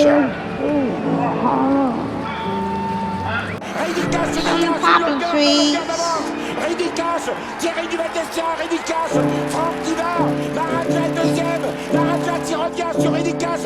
Poppy treats. Ridicas, Thierry Duval-Destia, Ridicas, Franck Diva, Maharaja deuxième, Maharaja qui revient sur Ridicas,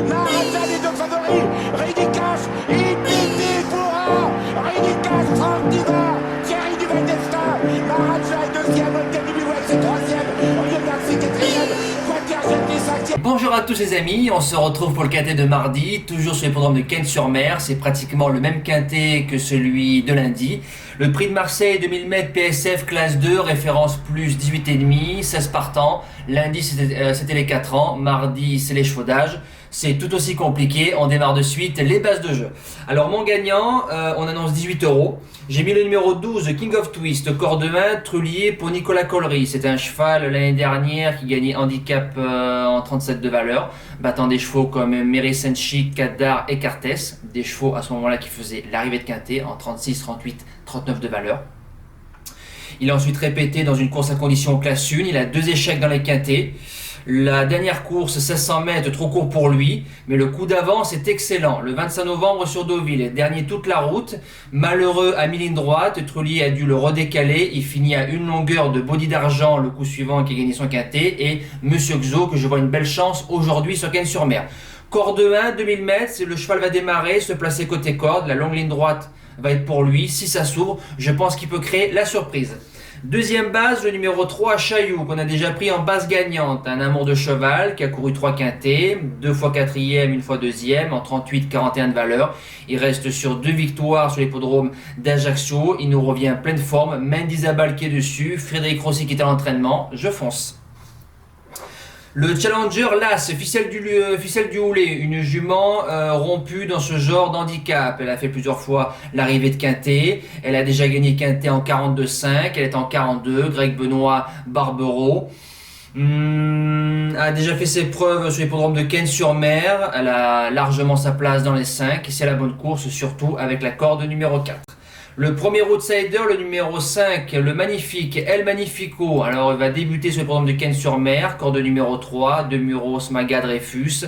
Maharaja les deux favoris, Ridicas, Ipiti Foura, Ridicas, Franck Diva, Thierry Duval-Destia, Maharaja est deuxième, Olga Bilouette c'est troisième, Olivier Garcia quatrième, Quater Jetty cinquième. Bonjour à tous les amis, on se retrouve pour le quintet de mardi, toujours sur les programmes de Cannes-sur-Mer, c'est pratiquement le même quintet que celui de lundi. Le prix de Marseille 2000 mètres PSF classe 2, référence plus 18,5, 16 partants. Lundi c'était les 4 ans, mardi c'est les chevaudages. C'est tout aussi compliqué, on démarre de suite les bases de jeu. Alors mon gagnant, on annonce 18 €. J'ai mis le numéro 12, King of Twist, corps de main, Trullier pour Nicolas Collery. C'est un cheval l'année dernière qui gagnait handicap en 37 de valeur, battant des chevaux comme Mary Senchik, Kadar et Cartes. Des chevaux à ce moment-là qui faisaient l'arrivée de quintet en 36, 38, 39 de valeur. Il a ensuite répété dans une course à condition classe 1, il a 2 échecs dans les quintets. La dernière course, 1600 mètres, trop court pour lui, mais le coup d'avance est excellent. Le 25 novembre sur Deauville, dernier toute la route, malheureux à mi-ligne droite, Trullier a dû le redécaler, il finit à une longueur de body d'argent le coup suivant qui a gagné son quintet, et Monsieur Xo que je vois une belle chance aujourd'hui sur Cannes-sur-Mer. Corps de 1, 2000 mètres, le cheval va démarrer, se placer côté corde, la longue ligne droite va être pour lui, si ça s'ouvre, je pense qu'il peut créer la surprise. Deuxième base, le numéro 3, Chaillou, qu'on a déjà pris en base gagnante. Un amour de cheval qui a couru 3 quintets, 2 fois 4e, 1 fois 2e, en 38, 41 de valeur. Il reste sur 2 victoires sur l'hippodrome d'Ajaccio. Il nous revient pleine forme. Mendizabal qui est dessus, Frédéric Rossi qui est à l'entraînement. Je fonce. Le Challenger Las, ficelle du Houlet, une jument rompue dans ce genre d'handicap. Elle a fait plusieurs fois l'arrivée de quintet. Elle a déjà gagné quintet en 42,5. Elle est en 42. Greg Benoît Barbero. A déjà fait ses preuves sur l'hippodrome de Cannes-sur-Mer. Elle a largement sa place dans les 5. Et c'est la bonne course, surtout avec la corde numéro 4. Le premier outsider, le numéro 5, le magnifique El Magnifico. Alors il va débuter sur le programme de Cannes-sur-Mer, corde numéro 3, de Muros, Maga, Dreyfus.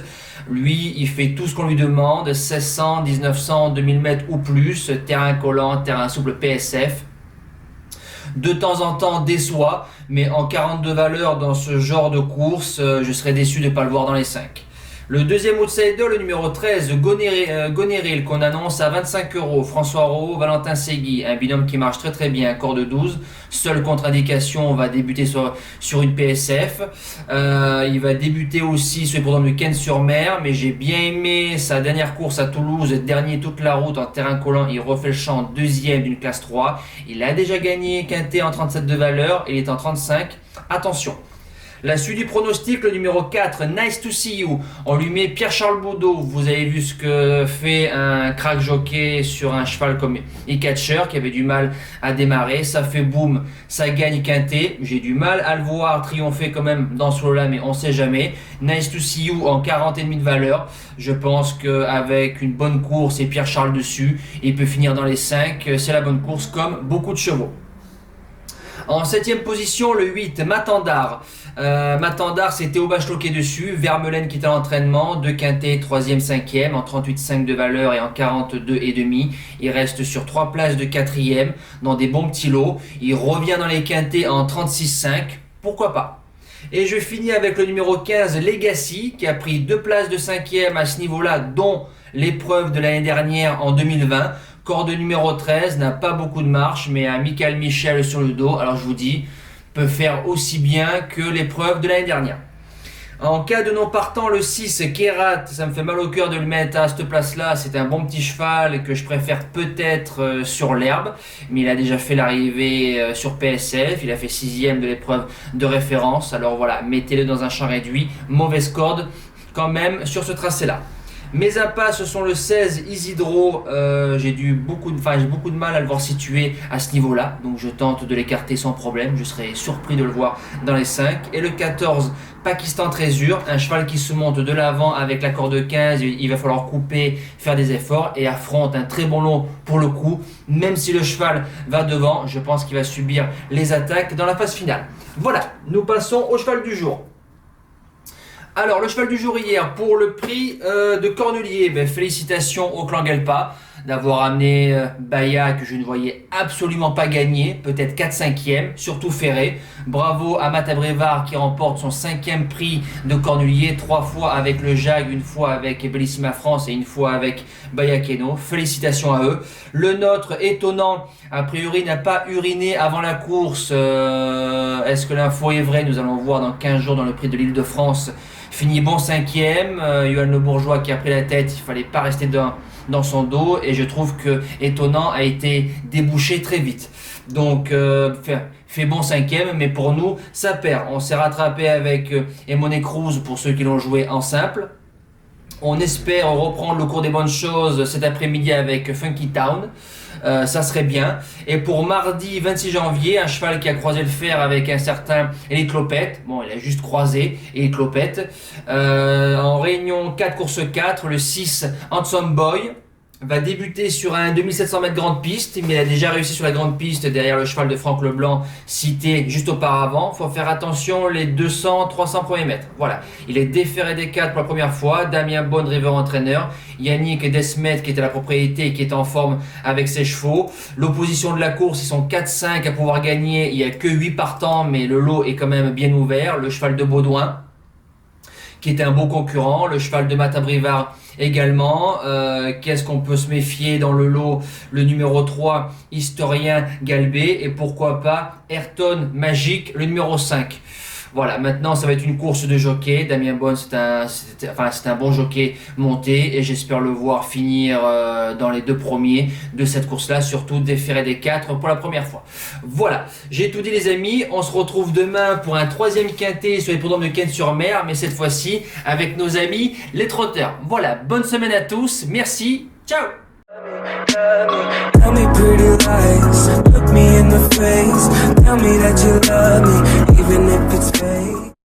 Lui, il fait tout ce qu'on lui demande, 1600, 1900, 2000 mètres ou plus, terrain collant, terrain souple PSF. De temps en temps déçoit, mais en 42 valeurs dans ce genre de course, je serais déçu de ne pas le voir dans les 5. Le deuxième outsider, le numéro 13, Goneril, qu'on annonce à 25 €. François Rowe, Valentin Segui, un binôme qui marche très bien, corps de 12. Seule contre-indication, on va débuter sur une PSF. Il va débuter aussi sur les programmes de Cannes-sur-Mer, mais j'ai bien aimé sa dernière course à Toulouse, dernier toute la route en terrain collant. Il refait le champ, deuxième d'une classe 3. Il a déjà gagné quintet en 37 de valeur, il est en 35. Attention. La suite du pronostic, le numéro 4, Nice to See You. On lui met Pierre-Charles Baudot. Vous avez vu ce que fait un crack jockey sur un cheval comme E-Catcher qui avait du mal à démarrer. Ça fait boum, ça gagne quintet. J'ai du mal à le voir triompher quand même dans ce lot-là, mais on sait jamais. Nice to See You en 40,5 de valeur. Je pense qu'avec une bonne course et Pierre-Charles dessus, il peut finir dans les 5. C'est la bonne course comme beaucoup de chevaux. En 7ème position, le 8, Matandar. Matandar, c'est Théo Bachelot qui est dessus, Vermeulen qui est à l'entraînement, 2 quintets, 3e, 5e, en 38,5 de valeur et en 42,5. Il reste sur 3 places de 4e, dans des bons petits lots. Il revient dans les quintets en 36,5, pourquoi pas. Et je finis avec le numéro 15, Legacy, qui a pris 2 places de 5e à ce niveau-là, dont l'épreuve de l'année dernière en 2020. Corde numéro 13, n'a pas beaucoup de marche, mais a Michael Michel sur le dos. Alors je vous dis, peut faire aussi bien que l'épreuve de l'année dernière. En cas de non partant, le 6, Kerat, ça me fait mal au cœur de le mettre à cette place-là. C'est un bon petit cheval que je préfère peut-être sur l'herbe. Mais il a déjà fait l'arrivée sur PSF. Il a fait 6e de l'épreuve de référence. Alors voilà, mettez-le dans un champ réduit. Mauvaise corde quand même sur ce tracé-là. Mes impasses, ce sont le 16, Isidro. J'ai beaucoup de mal à le voir situé à ce niveau-là. Donc je tente de l'écarter sans problème. Je serais surpris de le voir dans les 5. Et le 14, Pakistan Trésure. Un cheval qui se monte de l'avant avec la corde 15. Il va falloir couper, faire des efforts. Et affronte un très bon lot pour le coup. Même si le cheval va devant, je pense qu'il va subir les attaques dans la phase finale. Voilà, nous passons au cheval du jour. Alors, le cheval du jour hier, pour le prix de Cornulier, félicitations au clan Galpa d'avoir amené Baya, que je ne voyais absolument pas gagner, peut-être 4-5e, surtout Ferré. Bravo à Matt Abrevard qui remporte son 5e prix de Cornulier, 3 fois avec le Jag, une fois avec Bellissima France et une fois avec Baya Keno. Félicitations à eux. Le nôtre, étonnant, a priori n'a pas uriné avant la course. Est-ce que l'info est vraie? Nous allons voir dans 15 jours dans le prix de l'Île-de-France. Fini bon 5e, Johan Le Bourgeois qui a pris la tête, il fallait pas rester dans son dos, et je trouve que Étonnant a été débouché très vite. Donc fait bon 5e, mais pour nous ça perd. On s'est rattrapé avec Emone Cruz pour ceux qui l'ont joué en simple. On espère reprendre le cours des bonnes choses cet après-midi avec Funky Town. Ça serait bien. Et pour mardi 26 janvier, un cheval qui a croisé le fer avec un certain Elite Clopette. Bon, il a juste croisé Elite Clopette. En réunion 4 course 4, le 6 Handsome Boy va débuter sur un 2700 mètres grande piste, mais il a déjà réussi sur la grande piste derrière le cheval de Franck Leblanc cité juste auparavant. Il faut faire attention les 200-300 premiers mètres. Voilà, il est déféré des 4 pour la première fois. Damien Bonne, driver entraîneur. Yannick Desmet qui était à la propriété et qui est en forme avec ses chevaux. L'opposition de la course, ils sont 4-5 à pouvoir gagner. Il n'y a que 8 partants, mais le lot est quand même bien ouvert. Le cheval de Baudouin qui était un beau concurrent, le cheval de Matt Abrivard également. Qu'est-ce qu'on peut se méfier dans le lot? Le numéro 3, Historien Galbé, et pourquoi pas Ayrton Magique, le numéro 5. Voilà, maintenant ça va être une course de jockey. Damien Bonne, c'est un bon jockey monté, et j'espère le voir finir dans les 2 premiers de cette course-là, surtout déféré des 4 pour la première fois. Voilà, j'ai tout dit les amis. On se retrouve demain pour un 3e quintet sur les hippodromes de Cannes-sur-Mer, mais cette fois-ci avec nos amis les trotteurs. Voilà, bonne semaine à tous, merci, ciao. Tell me pretty lies, look me in the face. Tell me that you love me,